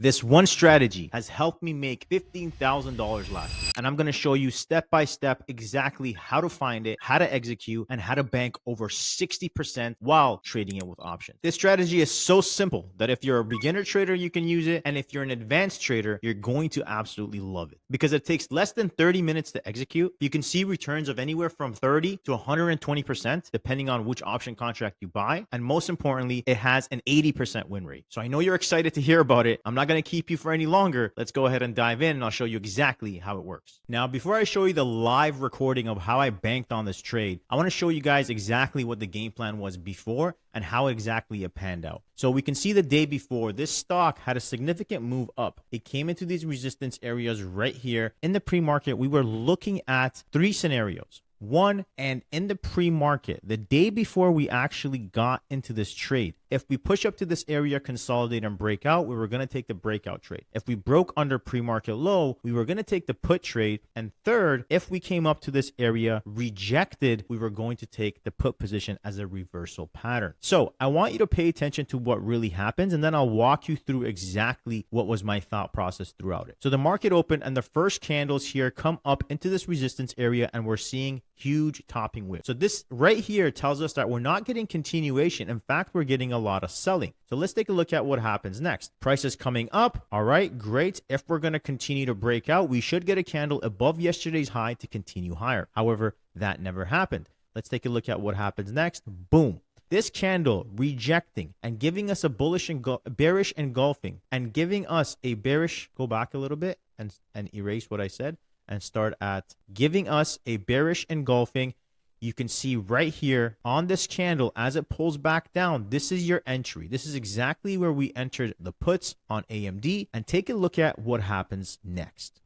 This one strategy has helped me make $15,000 last year, and I'm going to show you step by step exactly how to find it, how to execute, and how to bank over 60% while trading it with options. This strategy is so simple that if you're a beginner trader, you can use it, and if you're an advanced trader, you're going to absolutely love it because it takes less than 30 minutes to execute. You can see returns of anywhere from 30 to 120% depending on which option contract you buy, and most importantly, it has an 80% win rate. So I know you're excited to hear about it. I'm not going to keep you for any longer. Let's go ahead and dive in and I'll show you exactly how it works. Now, before I show you the live recording of how I banked on this trade, I want to show you guys exactly what the game plan was before and how exactly it panned out. So we can see the day before, this stock had a significant move up. It came into these resistance areas right here. In the pre-market, we were looking at three scenarios. One, and in the pre-market, the day before we actually got into this trade, if we push up to this area, consolidate and break out, we were going to take the breakout trade. If we broke under pre-market low, we were going to take the put trade. And third, if we came up to this area, rejected, we were going to take the put position as a reversal pattern. So I want you to pay attention to what really happens, and then I'll walk you through exactly what was my thought process throughout it. So the market opened and the first candles here come up into this resistance area, and we're seeing huge topping wick. So this right here tells us that we're not getting continuation. In fact, we're getting a lot of selling. So let's take a look at what happens next. Price is coming up. All right, great. If we're going to continue to break out, we should get a candle above yesterday's high to continue higher. However, that never happened. Let's take a look at what happens next. Boom. This candle rejecting and giving us a bearish engulfing and giving us a bearish, go back a little bit and erase what I said and start at giving us a bearish engulfing. You can see right here on this candle as it pulls back down, this is your entry. This is exactly where we entered the puts on AMD, and take a look at what happens next.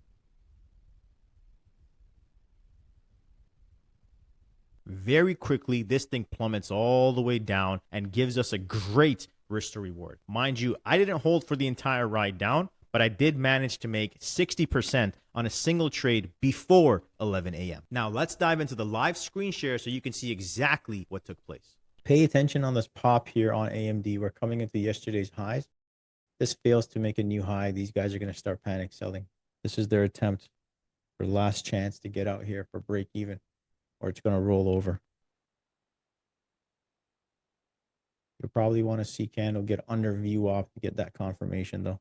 Very quickly, this thing plummets all the way down and gives us a great risk to reward. Mind you, I didn't hold for the entire ride down, but I did manage to make 60% on a single trade before 11 a.m. Now let's dive into the live screen share so you can see exactly what took place. Pay attention on this pop here on AMD. We're coming into yesterday's highs. This fails to make a new high. These guys are going to start panic selling. This is their attempt for last chance to get out here for break even, or it's going to roll over. You'll probably want to see candle get under VWAP to get that confirmation though.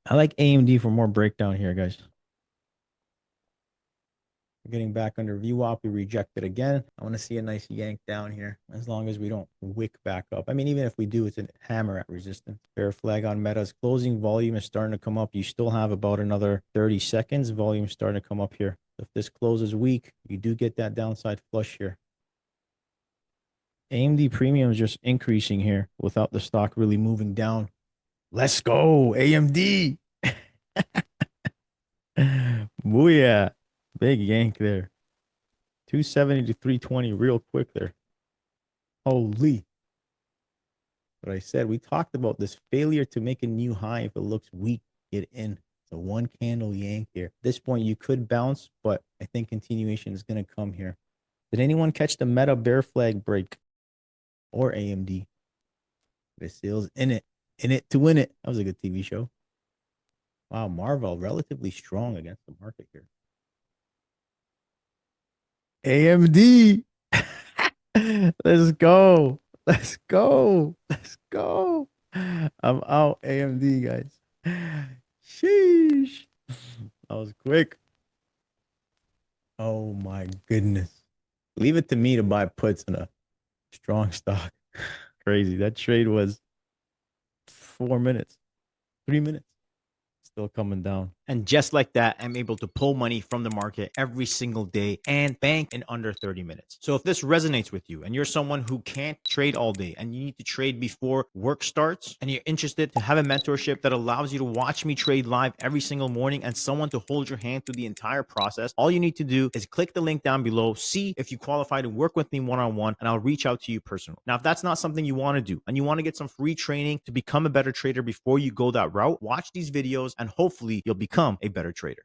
I like AMD for more breakdown here, guys. We're getting back under VWAP. We reject it again. I want to see a nice yank down here as long as we don't wick back up. I mean, even if we do, it's a hammer at resistance. Bear flag on Meta's closing. Volume is starting to come up. You still have about another 30 seconds. Volume starting to come up here. If this closes weak, you do get that downside flush here. AMD premium is just increasing here without the stock really moving down. Let's go, AMD. Booyah. Big yank there. 270 to 320 real quick there. Holy. What I said, we talked about this failure to make a new high. If it looks weak, get in. It's a one candle yank here. At this point, you could bounce, but I think continuation is going to come here. Did anyone catch the Meta bear flag break or AMD? This sales in it. In it to win it. That was a good TV show. Wow, Marvel relatively strong against the market here. AMD. Let's go. Let's go. Let's go. I'm out, AMD, guys. Sheesh. That was quick. Oh my goodness. Leave it to me to buy puts in a strong stock. Crazy. That trade was 4 minutes, 3 minutes, still coming down. And just like that, I'm able to pull money from the market every single day and bank in under 30 minutes. So if this resonates with you and you're someone who can't trade all day and you need to trade before work starts and you're interested to have a mentorship that allows you to watch me trade live every single morning and someone to hold your hand through the entire process, all you need to do is click the link down below, see if you qualify to work with me one-on-one, and I'll reach out to you personally. Now, if that's not something you want to do and you want to get some free training to become a better trader before you go that route, watch these videos and hopefully you'll become a better trader.